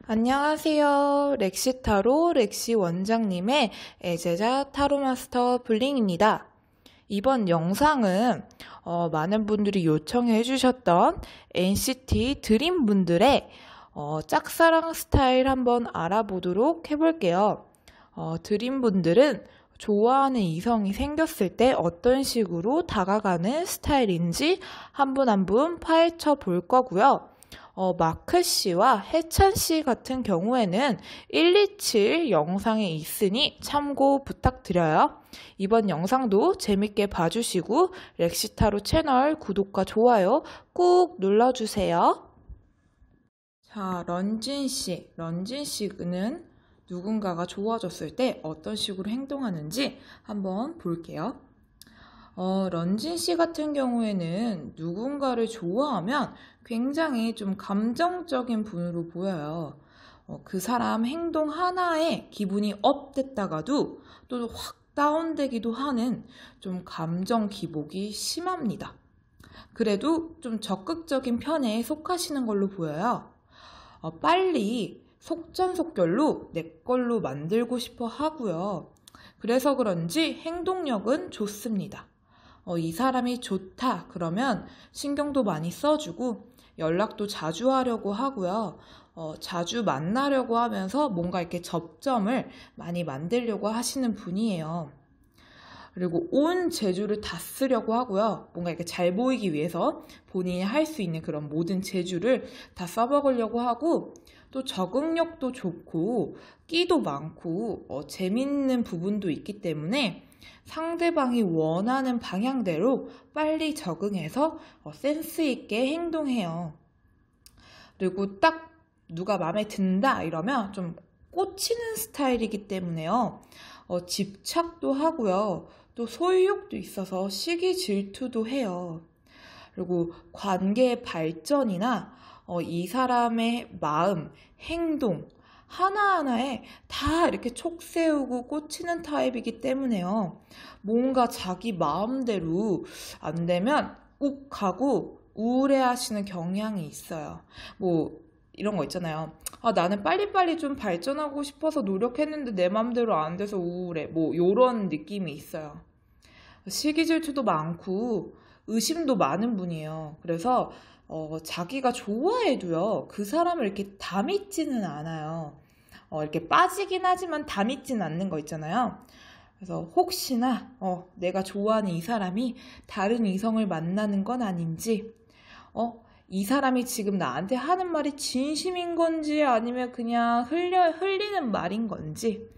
안녕하세요. 렉시타로 렉시 원장님의 애제자 타로마스터 블링입니다. 이번 영상은 많은 분들이 요청해 주셨던 NCT 드림 분들의 짝사랑 스타일 한번 알아보도록 해볼게요. 드림 분들은 좋아하는 이성이 생겼을 때 어떤 식으로 다가가는 스타일인지 한 분 한 분 파헤쳐 볼 거고요. 마크 씨와 해찬 씨 같은 경우에는 127 영상에 있으니 참고 부탁드려요. 이번 영상도 재밌게 봐주시고 렉시타로 채널 구독과 좋아요 꾹 눌러주세요. 자, 런진 씨는 누군가가 좋아졌을 때 어떤 식으로 행동하는지 한번 볼게요. 런진 씨 같은 경우에는 누군가를 좋아하면 굉장히 좀 감정적인 분으로 보여요. 그 사람 행동 하나에 기분이 업 됐다가도 또 확 다운되기도 하는 좀 감정 기복이 심합니다. 그래도 좀 적극적인 편에 속하시는 걸로 보여요. 빨리 속전속결로 내 걸로 만들고 싶어 하고요. 그래서 그런지 행동력은 좋습니다. 이 사람이 좋다 그러면 신경도 많이 써주고 연락도 자주 하려고 하고요. 자주 만나려고 하면서 뭔가 이렇게 접점을 많이 만들려고 하시는 분이에요. 그리고 온 재주를 다 쓰려고 하고요. 뭔가 이렇게 잘 보이기 위해서 본인이 할 수 있는 그런 모든 재주를 다 써먹으려고 하고 또 적응력도 좋고 끼도 많고 재밌는 부분도 있기 때문에 상대방이 원하는 방향대로 빨리 적응해서 센스 있게 행동해요. 그리고 딱 누가 마음에 든다 이러면 좀 꽂히는 스타일이기 때문에요. 집착도 하고요. 또 소유욕도 있어서 시기 질투도 해요. 그리고 관계의 발전이나 이 사람의 마음, 행동 하나하나에 다 이렇게 촉 세우고 꽂히는 타입이기 때문에요. 뭔가 자기 마음대로 안 되면 욱하고 우울해하시는 경향이 있어요. 뭐 이런 거 있잖아요. 나는 빨리빨리 좀 발전하고 싶어서 노력했는데 내 마음대로 안 돼서 우울해. 뭐 요런 느낌이 있어요. 시기 질투도 많고 의심도 많은 분이에요. 그래서 자기가 좋아해도요, 그 사람을 이렇게 다 믿지는 않아요. 이렇게 빠지긴 하지만 다 믿지는 않는 거 있잖아요. 그래서 혹시나 내가 좋아하는 이 사람이 다른 이성을 만나는 건 아닌지, 이 사람이 지금 나한테 하는 말이 진심인 건지 아니면 그냥 흘리는 말인 건지,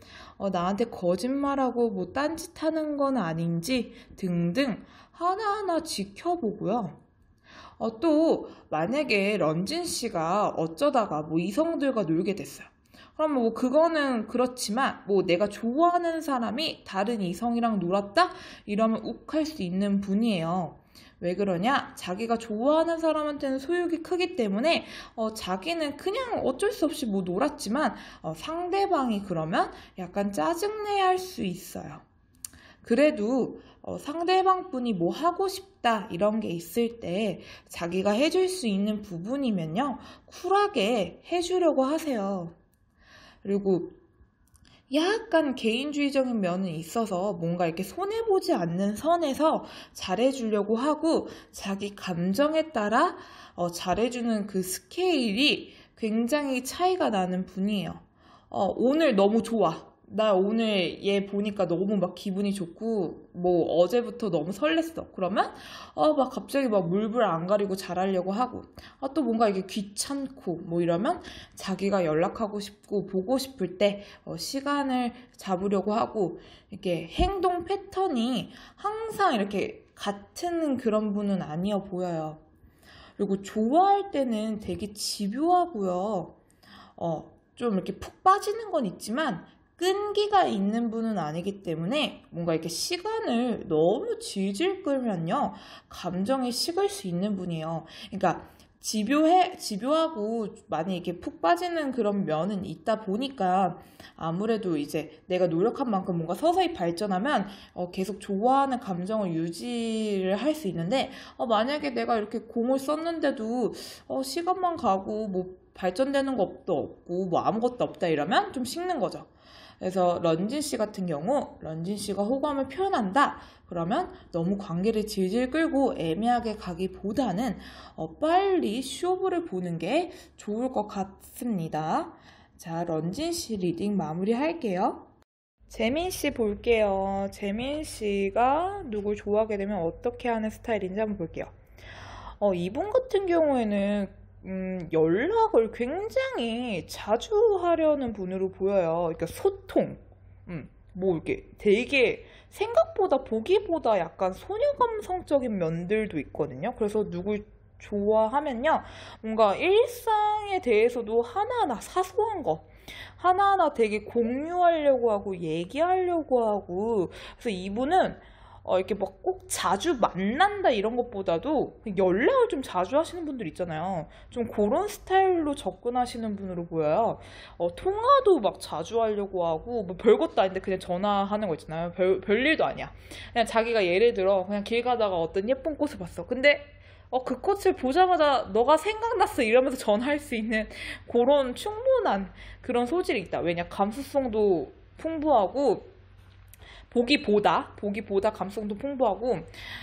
나한테 거짓말하고 뭐 딴짓하는 건 아닌지 등등 하나하나 지켜보고요. 또 만약에 런진 씨가 어쩌다가 뭐 이성들과 놀게 됐어요. 그럼 뭐 그거는 그렇지만 뭐 내가 좋아하는 사람이 다른 이성이랑 놀았다? 이러면 욱할 수 있는 분이에요. 왜 그러냐? 자기가 좋아하는 사람한테는 소욕이 크기 때문에 자기는 그냥 어쩔 수 없이 뭐 놀았지만 상대방이 그러면 약간 짜증내야 할 수 있어요. 그래도 상대방 분이 뭐 하고 싶다 이런 게 있을 때 자기가 해줄 수 있는 부분이면요, 쿨하게 해주려고 하세요. 그리고 약간 개인주의적인 면은 있어서 뭔가 이렇게 손해보지 않는 선에서 잘해주려고 하고 자기 감정에 따라 잘해주는 그 스케일이 굉장히 차이가 나는 분이에요. 오늘 너무 좋아. 나 오늘 얘 보니까 너무 막 기분이 좋고 뭐 어제부터 너무 설렜어. 그러면 막 갑자기 막 물불 안 가리고 잘하려고 하고 또 뭔가 이게 귀찮고 뭐 이러면 자기가 연락하고 싶고 보고 싶을 때 시간을 잡으려고 하고 이렇게 행동 패턴이 항상 이렇게 같은 그런 분은 아니어 보여요. 그리고 좋아할 때는 되게 집요하고요. 좀 이렇게 푹 빠지는 건 있지만 끈기가 있는 분은 아니기 때문에 뭔가 이렇게 시간을 너무 질질 끌면요, 감정이 식을 수 있는 분이에요. 그러니까 집요하고 많이 이렇게 푹 빠지는 그런 면은 있다 보니까 아무래도 이제 내가 노력한 만큼 뭔가 서서히 발전하면 계속 좋아하는 감정을 유지를 할 수 있는데 만약에 내가 이렇게 공을 썼는데도 시간만 가고 뭐 발전되는 것도 없고 뭐 아무것도 없다 이러면 좀 식는 거죠. 그래서 런쥔 씨 같은 경우 런쥔 씨가 호감을 표현한다. 그러면 너무 관계를 질질 끌고 애매하게 가기보다는 빨리 쇼부를 보는 게 좋을 것 같습니다. 자, 런쥔 씨 리딩 마무리할게요. 재민 씨 볼게요. 재민 씨가 누굴 좋아하게 되면 어떻게 하는 스타일인지 한번 볼게요. 이분 같은 경우에는 연락을 굉장히 자주 하려는 분으로 보여요. 그러니까 소통. 뭐 이렇게 되게 생각보다 보기보다 약간 소녀 감성적인 면들도 있거든요. 그래서 누굴 좋아하면요. 뭔가 일상에 대해서도 하나하나 사소한 거. 하나하나 되게 공유하려고 하고 얘기하려고 하고 그래서 이분은 이렇게 막 꼭 자주 만난다 이런 것보다도 연락을 좀 자주 하시는 분들 있잖아요. 좀 그런 스타일로 접근하시는 분으로 보여요. 통화도 막 자주 하려고 하고 뭐 별것도 아닌데 그냥 전화하는 거 있잖아요. 별일도 아니야. 그냥 자기가 예를 들어 그냥 길 가다가 어떤 예쁜 꽃을 봤어. 근데 그 꽃을 보자마자 너가 생각났어 이러면서 전화할 수 있는 그런 충분한 그런 소질이 있다. 왜냐 감수성도 풍부하고 보기보다 감성도 풍부하고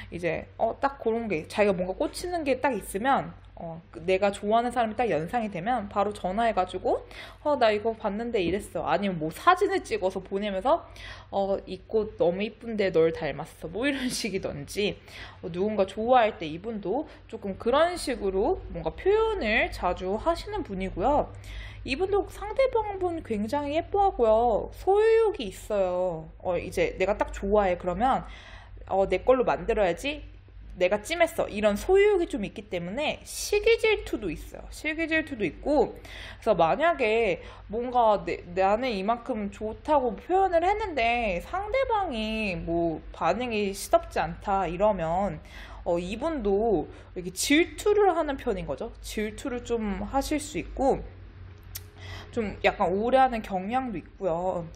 이제 딱 그런 게 자기가 뭔가 꽂히는 게 딱 있으면 내가 좋아하는 사람이 딱 연상이 되면 바로 전화해가지고 나 이거 봤는데 이랬어. 아니면 뭐 사진을 찍어서 보내면서 이 꽃 너무 이쁜데 널 닮았어. 뭐 이런 식이던지 누군가 좋아할 때 이분도 조금 그런 식으로 뭔가 표현을 자주 하시는 분이고요. 이분도 상대방분 굉장히 예뻐하고요. 소유욕이 있어요. 이제 내가 딱 좋아해. 그러면 내 걸로 만들어야지. 내가 찜했어. 이런 소유욕이 좀 있기 때문에 시기 질투도 있어요. 시기 질투도 있고 그래서 만약에 뭔가 나는 이만큼 좋다고 표현을 했는데 상대방이 뭐 반응이 시덥지 않다 이러면 이분도 이렇게 질투를 하는 편인 거죠. 질투를 좀 하실 수 있고 좀 약간 우울해하는 경향도 있고요.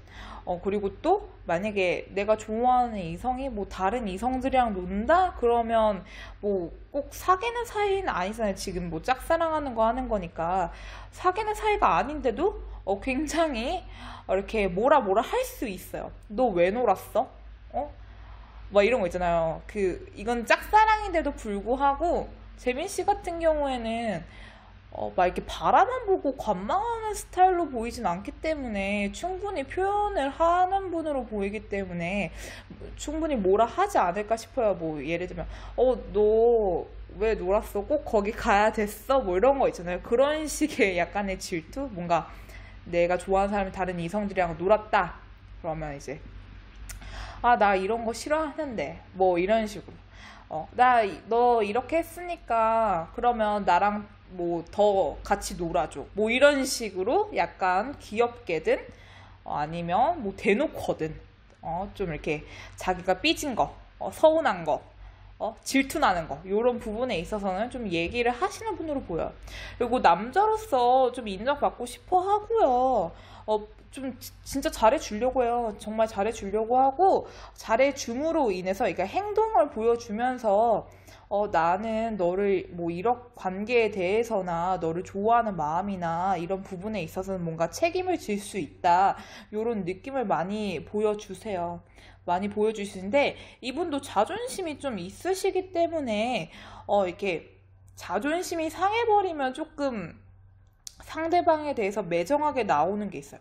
그리고 또 만약에 내가 좋아하는 이성이 뭐 다른 이성들이랑 논다? 그러면 뭐 꼭 사귀는 사이는 아니잖아요. 지금 뭐 짝사랑하는 거 하는 거니까 사귀는 사이가 아닌데도 굉장히 이렇게 뭐라 할 수 있어요. 너 왜 놀았어? 막 이런 거 있잖아요. 이건 짝사랑인데도 불구하고 재민 씨 같은 경우에는 막 이렇게 바라만 보고 관망하는 스타일로 보이진 않기 때문에 충분히 표현을 하는 분으로 보이기 때문에 충분히 뭐라 하지 않을까 싶어요. 뭐 예를 들면 너 왜 놀았어? 꼭 거기 가야 됐어? 뭐 이런 거 있잖아요. 그런 식의 약간의 질투? 뭔가 내가 좋아하는 사람이 다른 이성들이랑 놀았다. 그러면 이제 나 이런 거 싫어하는데 뭐 이런 식으로 너 이렇게 했으니까 그러면 나랑 뭐 더 같이 놀아줘. 뭐 이런 식으로 약간 귀엽게든 아니면 뭐 대놓고든 좀 이렇게 자기가 삐진 거, 서운한 거, 질투나는 거 이런 부분에 있어서는 좀 얘기를 하시는 분으로 보여요. 그리고 남자로서 좀 인정받고 싶어 하고요. 좀 진짜 잘해주려고 해요. 정말 잘해주려고 하고 잘해줌으로 인해서 그러니까 행동을 보여주면서 나는 너를 뭐 이런 관계에 대해서나 너를 좋아하는 마음이나 이런 부분에 있어서는 뭔가 책임을 질 수 있다. 이런 느낌을 많이 보여주세요. 많이 보여주시는데 이분도 자존심이 좀 있으시기 때문에 이렇게 자존심이 상해버리면 조금 상대방에 대해서 매정하게 나오는 게 있어요.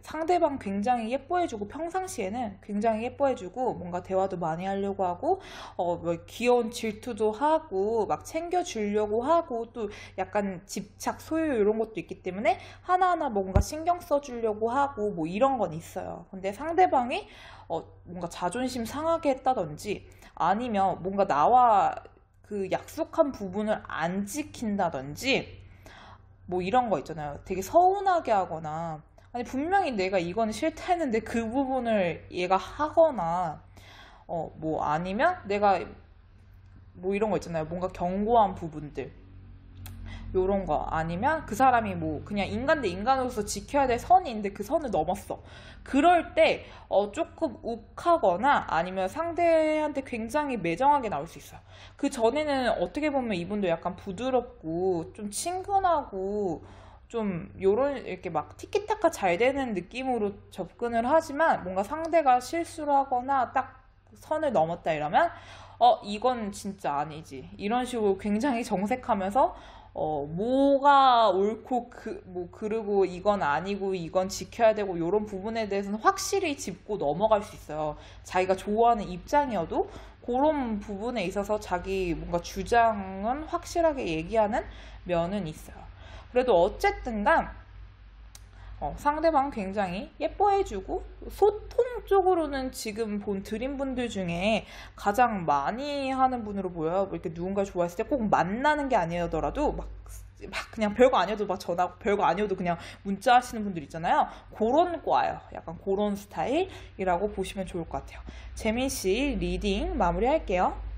상대방 굉장히 예뻐해주고 평상시에는 굉장히 예뻐해주고 뭔가 대화도 많이 하려고 하고 뭐 귀여운 질투도 하고 막 챙겨주려고 하고 또 약간 집착 소유 이런 것도 있기 때문에 하나하나 뭔가 신경 써주려고 하고 뭐 이런 건 있어요. 근데 상대방이 뭔가 자존심 상하게 했다든지 아니면 뭔가 나와 그 약속한 부분을 안 지킨다든지 뭐 이런 거 있잖아요. 되게 서운하게 하거나 아니 분명히 내가 이건 싫다 했는데 그 부분을 얘가 하거나 뭐 아니면 내가 뭐 이런 거 있잖아요. 뭔가 견고한 부분들 요런 거. 아니면 그 사람이 뭐 그냥 인간 대 인간으로서 지켜야 될 선이 있는데 그 선을 넘었어. 그럴 때 조금 욱하거나 아니면 상대한테 굉장히 매정하게 나올 수 있어요. 그 전에는 어떻게 보면 이분도 약간 부드럽고 좀 친근하고 좀 요런 이렇게 막 티키타카 잘 되는 느낌으로 접근을 하지만 뭔가 상대가 실수를 하거나 딱 선을 넘었다 이러면 이건 진짜 아니지 이런 식으로 굉장히 정색하면서 뭐가 옳고 그르고 이건 아니고 이건 지켜야 되고 요런 부분에 대해서는 확실히 짚고 넘어갈 수 있어요. 자기가 좋아하는 입장이어도 그런 부분에 있어서 자기 뭔가 주장은 확실하게 얘기하는 면은 있어요. 그래도 어쨌든간 상대방 굉장히 예뻐해주고 소통 쪽으로는 지금 본 드림 분들 중에 가장 많이 하는 분으로 보여요. 이렇게 누군가 좋아했을 때 꼭 만나는 게 아니더라도 막 그냥 별거 아니어도 막 전화하고 별거 아니어도 그냥 문자 하시는 분들 있잖아요. 그런 과예요. 약간 그런 스타일이라고 보시면 좋을 것 같아요. 재민 씨 리딩 마무리할게요.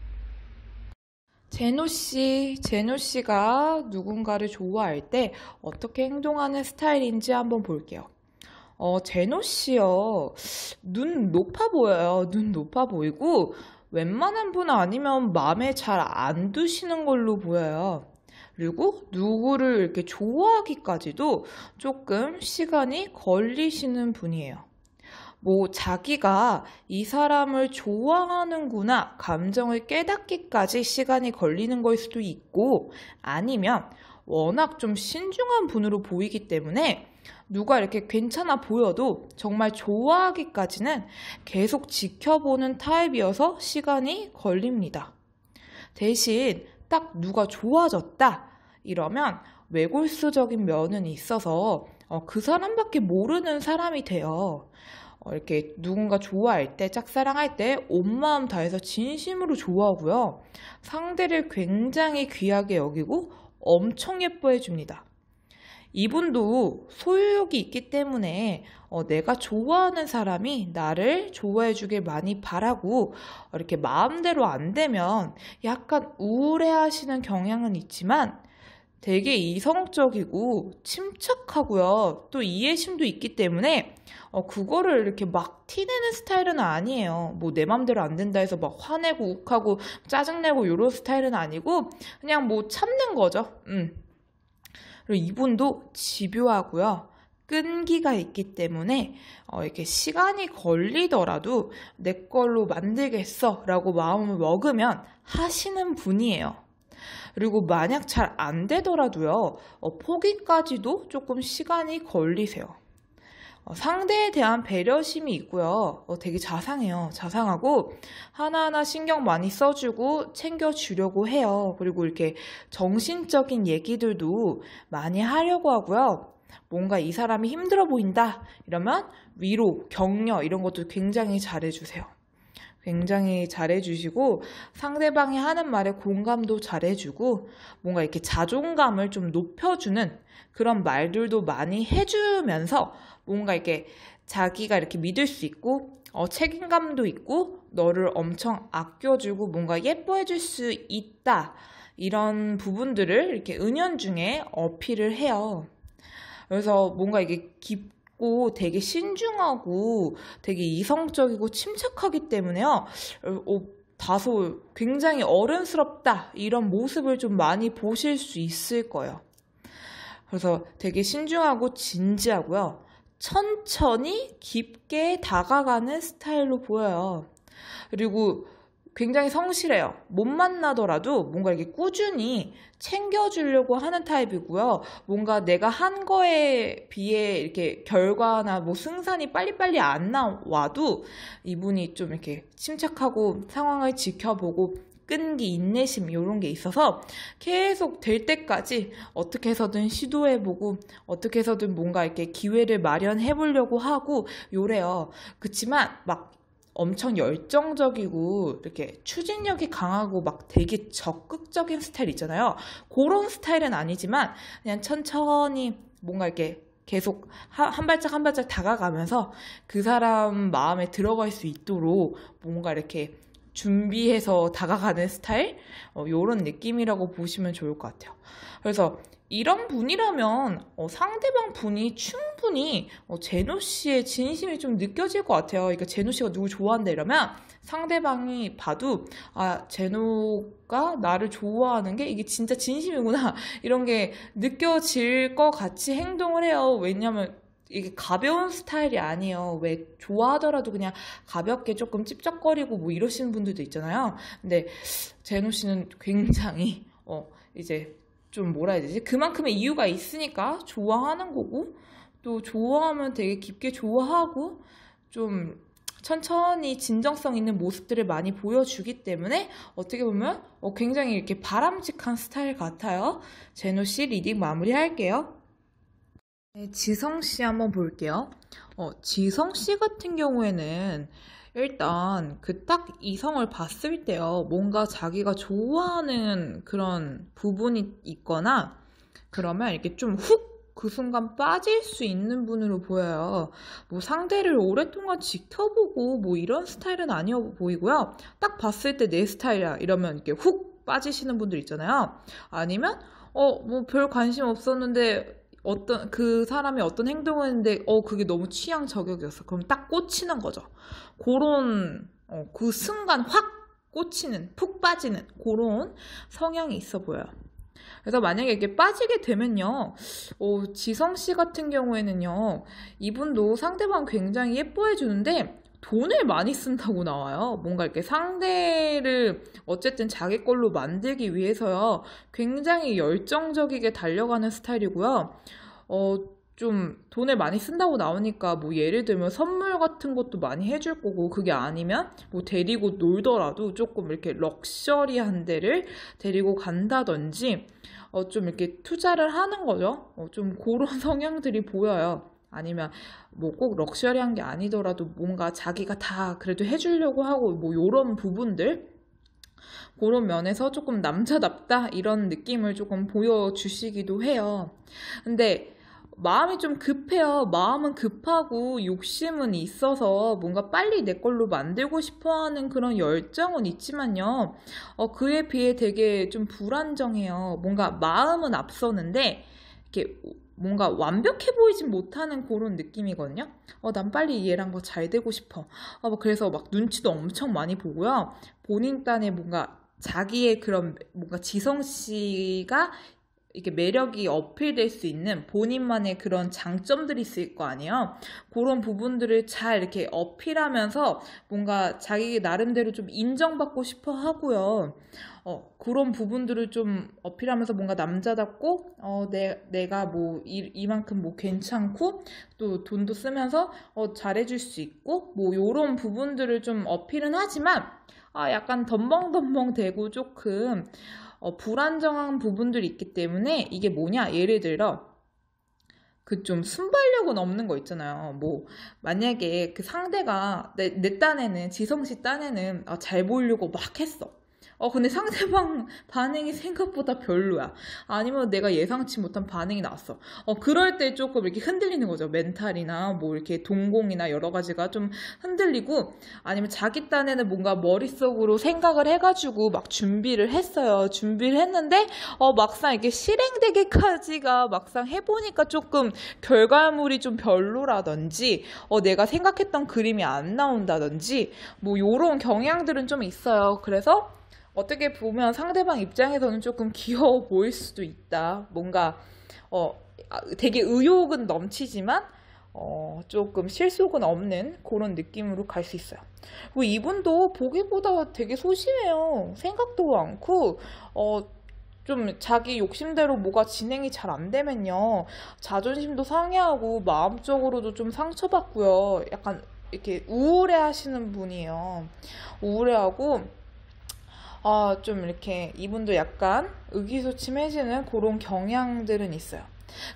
제노 씨가 누군가를 좋아할 때 어떻게 행동하는 스타일인지 한번 볼게요. 제노 씨요. 눈 높아 보여요. 눈 높아 보이고, 웬만한 분 아니면 마음에 잘 안 드시는 걸로 보여요. 그리고 누구를 이렇게 좋아하기까지도 조금 시간이 걸리시는 분이에요. 뭐 자기가 이 사람을 좋아하는구나 감정을 깨닫기까지 시간이 걸리는 걸 수도 있고 아니면 워낙 좀 신중한 분으로 보이기 때문에 누가 이렇게 괜찮아 보여도 정말 좋아하기까지는 계속 지켜보는 타입이어서 시간이 걸립니다. 대신 딱 누가 좋아졌다 이러면 외골수적인 면은 있어서 그 사람밖에 모르는 사람이 돼요. 이렇게 누군가 좋아할 때, 짝사랑할 때 온 마음 다해서 진심으로 좋아하고요. 상대를 굉장히 귀하게 여기고 엄청 예뻐해 줍니다. 이분도 소유욕이 있기 때문에 내가 좋아하는 사람이 나를 좋아해 주길 많이 바라고 이렇게 마음대로 안 되면 약간 우울해 하시는 경향은 있지만 되게 이성적이고 침착하고요. 또 이해심도 있기 때문에 그거를 이렇게 막 티내는 스타일은 아니에요. 뭐 내 맘대로 안 된다 해서 막 화내고 욱하고 짜증내고 이런 스타일은 아니고 그냥 뭐 참는 거죠. 그리고 이분도 집요하고요. 끈기가 있기 때문에 이렇게 시간이 걸리더라도 내 걸로 만들겠어 라고 마음을 먹으면 하시는 분이에요. 그리고 만약 잘 안 되더라도요, 포기까지도 조금 시간이 걸리세요. 상대에 대한 배려심이 있고요. 되게 자상해요. 자상하고 하나하나 신경 많이 써주고 챙겨주려고 해요. 그리고 이렇게 정신적인 얘기들도 많이 하려고 하고요. 뭔가 이 사람이 힘들어 보인다 이러면 위로, 격려 이런 것도 굉장히 잘해주세요. 굉장히 잘해주시고 상대방이 하는 말에 공감도 잘해주고 뭔가 이렇게 자존감을 좀 높여주는 그런 말들도 많이 해주면서 뭔가 이렇게 자기가 이렇게 믿을 수 있고 책임감도 있고 너를 엄청 아껴주고 뭔가 예뻐해줄 수 있다 이런 부분들을 이렇게 은연중에 어필을 해요. 그래서 뭔가 이게 깊고 되게 신중하고 되게 이성적이고 침착하기 때문에요. 다소 굉장히 어른스럽다 이런 모습을 좀 많이 보실 수 있을 거예요. 그래서 되게 신중하고 진지하고요. 천천히 깊게 다가가는 스타일로 보여요. 그리고 굉장히 성실해요. 못 만나더라도 뭔가 이렇게 꾸준히 챙겨주려고 하는 타입이고요. 뭔가 내가 한 거에 비해 이렇게 결과나 뭐 승산이 빨리빨리 안 나와도 이분이 좀 이렇게 침착하고 상황을 지켜보고 끈기, 인내심 이런 게 있어서 계속 될 때까지 어떻게 해서든 시도해보고 어떻게 해서든 뭔가 이렇게 기회를 마련해보려고 하고 요래요. 그치만 막 엄청 열정적이고 이렇게 추진력이 강하고 막 되게 적극적인 스타일 있잖아요. 그런 스타일은 아니지만 그냥 천천히 뭔가 이렇게 계속 한 발짝 한 발짝 다가가면서 그 사람 마음에 들어갈 수 있도록 뭔가 이렇게 준비해서 다가가는 스타일? 요런 느낌이라고 보시면 좋을 것 같아요. 그래서 이런 분이라면 상대방 분이 충분히 제노 씨의 진심이 좀 느껴질 것 같아요. 그러니까 제노 씨가 누구 좋아한다 이러면 상대방이 봐도 아, 제노가 나를 좋아하는 게 이게 진짜 진심이구나 이런 게 느껴질 것 같이 행동을 해요. 왜냐면 이게 가벼운 스타일이 아니에요. 왜 좋아하더라도 그냥 가볍게 조금 찝쩍거리고 뭐 이러시는 분들도 있잖아요. 근데 제노 씨는 굉장히 이제 좀 뭐라 해야 되지? 그만큼의 이유가 있으니까 좋아하는 거고 또 좋아하면 되게 깊게 좋아하고 좀 천천히 진정성 있는 모습들을 많이 보여주기 때문에 어떻게 보면 굉장히 이렇게 바람직한 스타일 같아요. 제노 씨 리딩 마무리할게요. 네, 지성 씨 한번 볼게요. 지성 씨 같은 경우에는 일단 그 딱 이성을 봤을 때요. 뭔가 자기가 좋아하는 그런 부분이 있거나 그러면 이렇게 좀 훅 그 순간 빠질 수 있는 분으로 보여요. 뭐 상대를 오랫동안 지켜보고 뭐 이런 스타일은 아니어 보이고요. 딱 봤을 때 내 스타일이야 이러면 이렇게 훅 빠지시는 분들 있잖아요. 아니면 뭐 별 관심 없었는데 그 사람이 어떤 행동을 했는데 그게 너무 취향 저격이었어. 그럼 딱 꽂히는 거죠. 그런 그 순간 확 꽂히는 푹 빠지는 그런 성향이 있어 보여요. 그래서 만약에 이렇게 빠지게 되면요, 지성 씨 같은 경우에는요, 이분도 상대방 굉장히 예뻐해 주는데 돈을 많이 쓴다고 나와요. 뭔가 이렇게 상대를 어쨌든 자기 걸로 만들기 위해서요, 굉장히 열정적이게 달려가는 스타일이고요. 좀 돈을 많이 쓴다고 나오니까 뭐 예를 들면 선물 같은 것도 많이 해줄 거고 그게 아니면 뭐 데리고 놀더라도 조금 이렇게 럭셔리한 데를 데리고 간다든지 좀 이렇게 투자를 하는 거죠. 좀 그런 성향들이 보여요. 아니면 뭐 꼭 럭셔리한 게 아니더라도 뭔가 자기가 다 그래도 해주려고 하고 뭐 요런 부분들 그런 면에서 조금 남자답다 이런 느낌을 조금 보여주시기도 해요. 근데 마음이 좀 급해요. 마음은 급하고 욕심은 있어서 뭔가 빨리 내 걸로 만들고 싶어 하는 그런 열정은 있지만요. 그에 비해 되게 좀 불안정해요. 뭔가 마음은 앞서는데 이렇게 뭔가 완벽해 보이진 못하는 그런 느낌이거든요. 난 빨리 얘랑 뭐 잘 되고 싶어. 그래서 막 눈치도 엄청 많이 보고요. 본인 딴에 뭔가 자기의 그런 뭔가 지성 씨가 이렇게 매력이 어필될 수 있는 본인만의 그런 장점들이 있을 거 아니에요. 그런 부분들을 잘 이렇게 어필하면서 뭔가 자기 나름대로 좀 인정받고 싶어 하고요. 그런 부분들을 좀 어필하면서 뭔가 남자답고 내가 뭐 이만큼 뭐 괜찮고 또 돈도 쓰면서 잘해줄 수 있고 뭐 요런 부분들을 좀 어필은 하지만 약간 덤벙덤벙 대고 조금 불안정한 부분들이 있기 때문에 이게 뭐냐? 예를 들어 그 좀 순발력은 없는 거 있잖아요. 뭐 만약에 그 상대가 내 딴에는 지성씨 딴에는 잘 보이려고 막 했어. 근데 상대방 반응이 생각보다 별로야. 아니면 내가 예상치 못한 반응이 나왔어. 그럴 때 조금 이렇게 흔들리는 거죠. 멘탈이나 뭐 이렇게 동공이나 여러 가지가 좀 흔들리고 아니면 자기 딴에는 뭔가 머릿속으로 생각을 해가지고 막 준비를 했어요. 준비를 했는데 막상 이게 실행되기까지가 막상 해보니까 조금 결과물이 좀 별로라든지 내가 생각했던 그림이 안 나온다든지 뭐 요런 경향들은 좀 있어요. 그래서 어떻게 보면 상대방 입장에서는 조금 귀여워 보일 수도 있다. 뭔가 되게 의욕은 넘치지만 조금 실속은 없는 그런 느낌으로 갈 수 있어요. 그리고 이분도 보기보다 되게 소심해요. 생각도 많고 좀 자기 욕심대로 뭐가 진행이 잘 안 되면요. 자존심도 상해하고 마음적으로도 좀 상처받고요. 약간 이렇게 우울해 하시는 분이에요. 우울해하고 좀 이렇게 이분도 약간 의기소침해지는 그런 경향들은 있어요.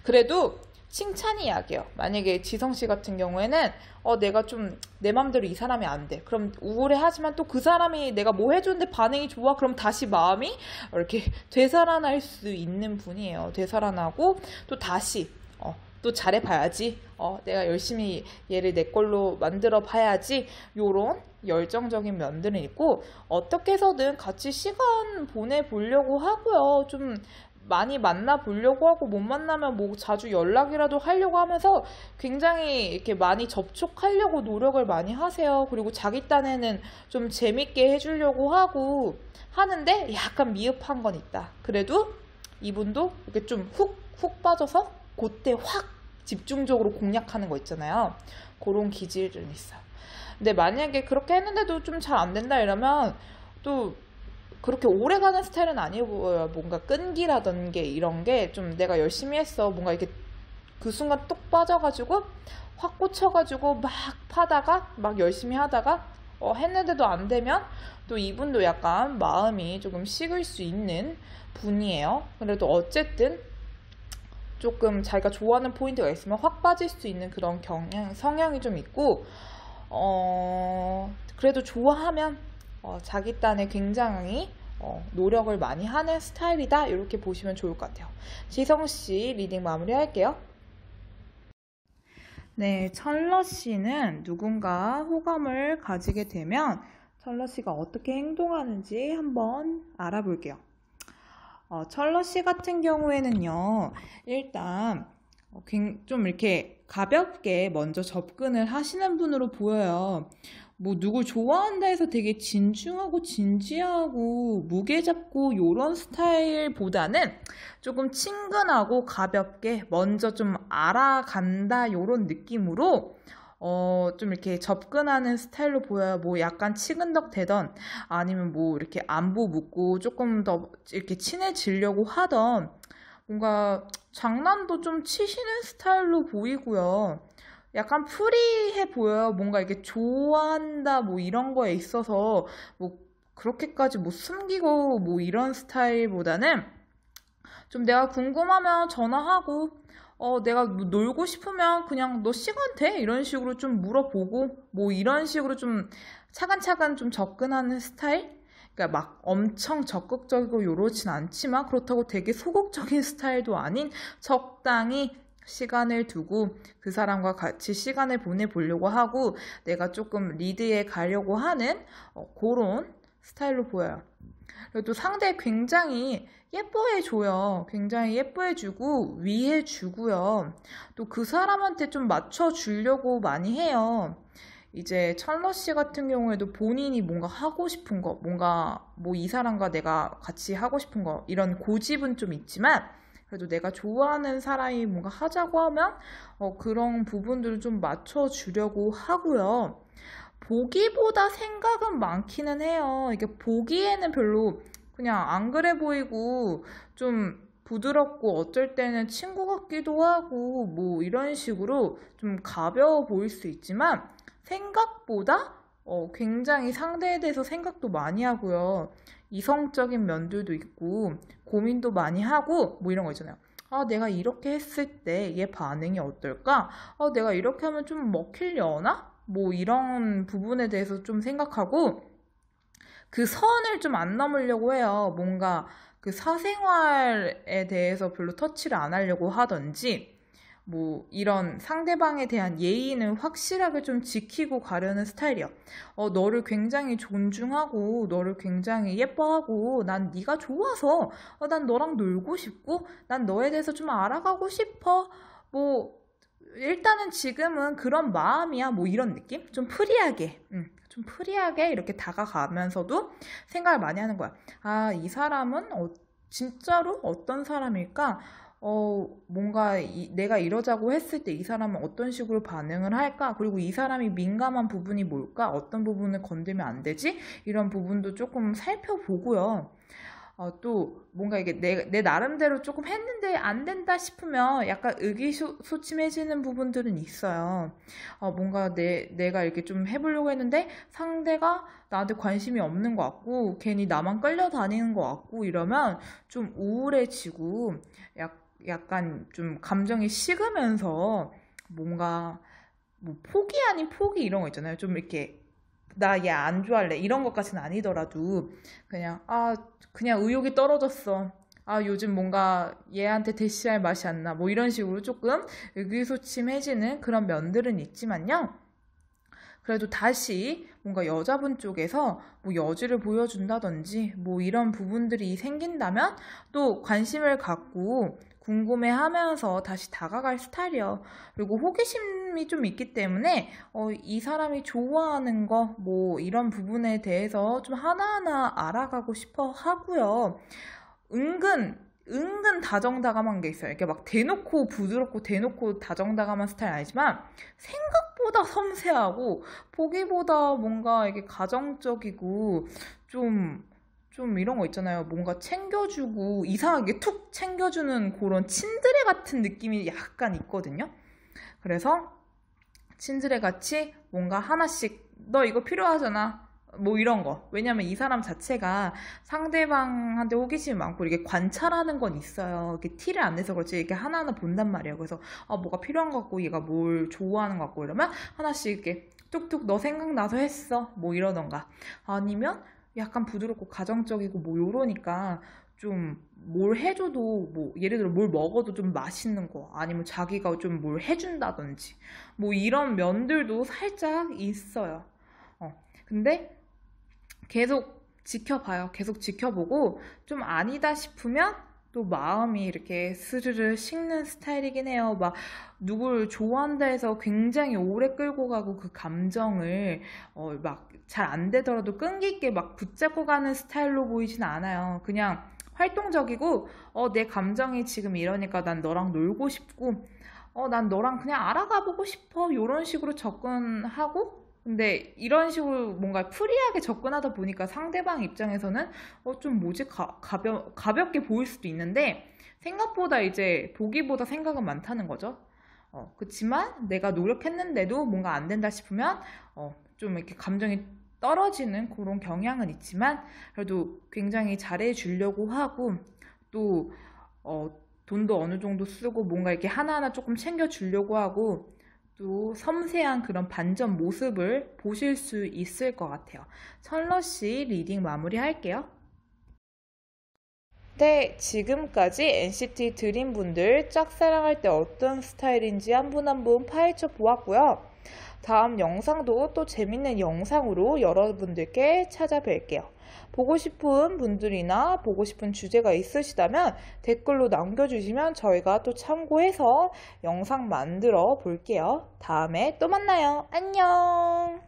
그래도 칭찬이 약이에요. 만약에 지성씨 같은 경우에는 내가 좀 내 맘대로 이 사람이 안 돼. 그럼 우울해하지만 또 그 사람이 내가 뭐 해줬는데 반응이 좋아. 그럼 다시 마음이 이렇게 되살아날 수 있는 분이에요. 되살아나고 또 다시 또 잘해봐야지. 내가 열심히 얘를 내 걸로 만들어 봐야지. 요런 열정적인 면들은 있고 어떻게 해서든 같이 시간 보내보려고 하고요. 좀 많이 만나보려고 하고 못 만나면 뭐 자주 연락이라도 하려고 하면서 굉장히 이렇게 많이 접촉하려고 노력을 많이 하세요. 그리고 자기 딴에는 좀 재밌게 해주려고 하고 하는데 약간 미흡한 건 있다. 그래도 이분도 이렇게 좀 훅 빠져서 그때 확 집중적으로 공략하는 거 있잖아요. 그런 기질은 있어요. 근데 만약에 그렇게 했는데도 좀 잘 안 된다 이러면 또 그렇게 오래 가는 스타일은 아니고요. 뭔가 끈기라던게 이런 게 좀 내가 열심히 했어. 뭔가 이렇게 그 순간 뚝 빠져가지고 확 꽂혀가지고 막 파다가 막 열심히 하다가 했는데도 안 되면 또 이분도 약간 마음이 조금 식을 수 있는 분이에요. 그래도 어쨌든 조금 자기가 좋아하는 포인트가 있으면 확 빠질 수 있는 그런 성향이 좀 있고 그래도 좋아하면 자기 딴에 굉장히 노력을 많이 하는 스타일이다. 이렇게 보시면 좋을 것 같아요. 지성씨 리딩 마무리할게요. 네, 철러씨는 누군가 호감을 가지게 되면 철러씨가 어떻게 행동하는지 한번 알아볼게요. 철러씨 같은 경우에는요, 일단 좀 이렇게 가볍게 먼저 접근을 하시는 분으로 보여요. 뭐 누굴 좋아한다 해서 되게 진중하고 진지하고 무게 잡고 요런 스타일보다는 조금 친근하고 가볍게 먼저 좀 알아간다 요런 느낌으로 좀 이렇게 접근하는 스타일로 보여요. 뭐 약간 치근덕 되던 아니면 뭐 이렇게 안부 묻고 조금 더 이렇게 친해지려고 하던 뭔가 장난도 좀 치시는 스타일로 보이고요. 약간 프리해 보여요. 뭔가 이렇게 좋아한다 뭐 이런 거에 있어서 뭐 그렇게까지 뭐 숨기고 뭐 이런 스타일보다는 좀 내가 궁금하면 전화하고 내가 뭐 놀고 싶으면 그냥 너 시간 돼? 이런 식으로 좀 물어보고 뭐 이런 식으로 좀 차근차근 좀 접근하는 스타일? 그러니까 막 엄청 적극적이고 요렇진 않지만 그렇다고 되게 소극적인 스타일도 아닌 적당히 시간을 두고 그 사람과 같이 시간을 보내보려고 하고 내가 조금 리드해 가려고 하는 그런 스타일로 보여요. 그리고 또 상대 굉장히 예뻐해줘요. 굉장히 예뻐해주고 위해주고요. 또 그 사람한테 좀 맞춰주려고 많이 해요. 이제 철러 씨 같은 경우에도 본인이 뭔가 하고 싶은 거, 뭔가 뭐 이 사람과 내가 같이 하고 싶은 거 이런 고집은 좀 있지만 그래도 내가 좋아하는 사람이 뭔가 하자고 하면 그런 부분들을 좀 맞춰주려고 하고요. 보기보다 생각은 많기는 해요. 이게 보기에는 별로 그냥 안 그래 보이고 좀 부드럽고 어쩔 때는 친구 같기도 하고 뭐 이런 식으로 좀 가벼워 보일 수 있지만 생각보다 굉장히 상대에 대해서 생각도 많이 하고요. 이성적인 면들도 있고 고민도 많이 하고 뭐 이런 거 있잖아요. 아, 내가 이렇게 했을 때 얘 반응이 어떨까? 내가 이렇게 하면 좀 먹히려나? 뭐 이런 부분에 대해서 좀 생각하고 그 선을 좀 안 넘으려고 해요. 뭔가 그 사생활에 대해서 별로 터치를 안 하려고 하던지 뭐 이런 상대방에 대한 예의는 확실하게 좀 지키고 가려는 스타일이야. 너를 굉장히 존중하고 너를 굉장히 예뻐하고 난 네가 좋아서 난 너랑 놀고 싶고 난 너에 대해서 좀 알아가고 싶어. 뭐 일단은 지금은 그런 마음이야. 뭐 이런 느낌? 좀 프리하게. 좀 프리하게 이렇게 다가가면서도 생각을 많이 하는 거야. 아, 이 사람은 진짜로 어떤 사람일까? 뭔가 내가 이러자고 했을 때 이 사람은 어떤 식으로 반응을 할까? 그리고 이 사람이 민감한 부분이 뭘까? 어떤 부분을 건들면 안 되지? 이런 부분도 조금 살펴보고요. 또 뭔가 이게 내 나름대로 조금 했는데 안 된다 싶으면 약간 의기소침해지는 부분들은 있어요. 뭔가 내가 이렇게 좀 해보려고 했는데 상대가 나한테 관심이 없는 것 같고 괜히 나만 끌려다니는 것 같고 이러면 좀 우울해지고 약간 좀 감정이 식으면서 뭔가 뭐 포기 아닌 포기 이런 거 있잖아요. 좀 이렇게 나 얘 안 좋아할래 이런 것까지는 아니더라도 그냥 의욕이 떨어졌어. 요즘 뭔가 얘한테 대시할 맛이 안 나. 뭐 이런 식으로 조금 의기소침해지는 그런 면들은 있지만요. 그래도 다시 뭔가 여자분 쪽에서 뭐 여지를 보여준다든지 뭐 이런 부분들이 생긴다면 또 관심을 갖고 궁금해하면서 다시 다가갈 스타일이에요. 그리고 호기심이 좀 있기 때문에 이 사람이 좋아하는 거 뭐 이런 부분에 대해서 좀 하나하나 알아가고 싶어 하고요. 은근 다정다감한 게 있어요. 이렇게 막 대놓고 부드럽고 대놓고 다정다감한 스타일 아니지만 생각보다 섬세하고 보기보다 뭔가 이게 가정적이고 좀 이런 거 있잖아요. 뭔가 챙겨주고 이상하게 툭 챙겨주는 그런 친드레 같은 느낌이 약간 있거든요. 그래서 친드레 같이 뭔가 하나씩 너 이거 필요하잖아. 뭐 이런 거. 왜냐면 이 사람 자체가 상대방한테 호기심이 많고 이렇게 관찰하는 건 있어요. 이렇게 티를 안 내서 그렇지 이렇게 하나하나 본단 말이에요. 그래서 뭐가 필요한 것 같고 얘가 뭘 좋아하는 것 같고 이러면 하나씩 이렇게 뚝뚝 너 생각나서 했어. 뭐 이러던가. 아니면 약간 부드럽고 가정적이고 뭐 요러니까 좀 뭘 해줘도 뭐 예를 들어 뭘 먹어도 좀 맛있는 거 아니면 자기가 좀 뭘 해준다든지 뭐 이런 면들도 살짝 있어요. 근데 계속 지켜봐요. 계속 지켜보고 좀 아니다 싶으면 또 마음이 이렇게 스르르 식는 스타일이긴 해요. 막 누굴 좋아한다 해서 굉장히 오래 끌고 가고 그 감정을 막 잘 안 되더라도 끈기 있게 막 붙잡고 가는 스타일로 보이진 않아요. 그냥 활동적이고 내 감정이 지금 이러니까 난 너랑 놀고 싶고 난 너랑 그냥 알아가 보고 싶어. 이런 식으로 접근하고 근데 이런 식으로 뭔가 프리하게 접근하다 보니까 상대방 입장에서는 좀 뭐지 가볍게 보일 수도 있는데 생각보다 이제 보기보다 생각은 많다는 거죠. 그치만 내가 노력했는데도 뭔가 안 된다 싶으면 좀 이렇게 감정이 떨어지는 그런 경향은 있지만 그래도 굉장히 잘해 주려고 하고 또 돈도 어느 정도 쓰고 뭔가 이렇게 하나하나 조금 챙겨 주려고 하고 또 섬세한 그런 반전 모습을 보실 수 있을 것 같아요. 철러 씨 리딩 마무리할게요. 네, 지금까지 NCT 드림 분들 짝사랑할 때 어떤 스타일인지 한 분 한 분 파헤쳐 보았고요. 다음 영상도 또 재밌는 영상으로 여러분들께 찾아뵐게요. 보고 싶은 분들이나 보고 싶은 주제가 있으시다면 댓글로 남겨주시면 저희가 또 참고해서 영상 만들어 볼게요. 다음에 또 만나요. 안녕!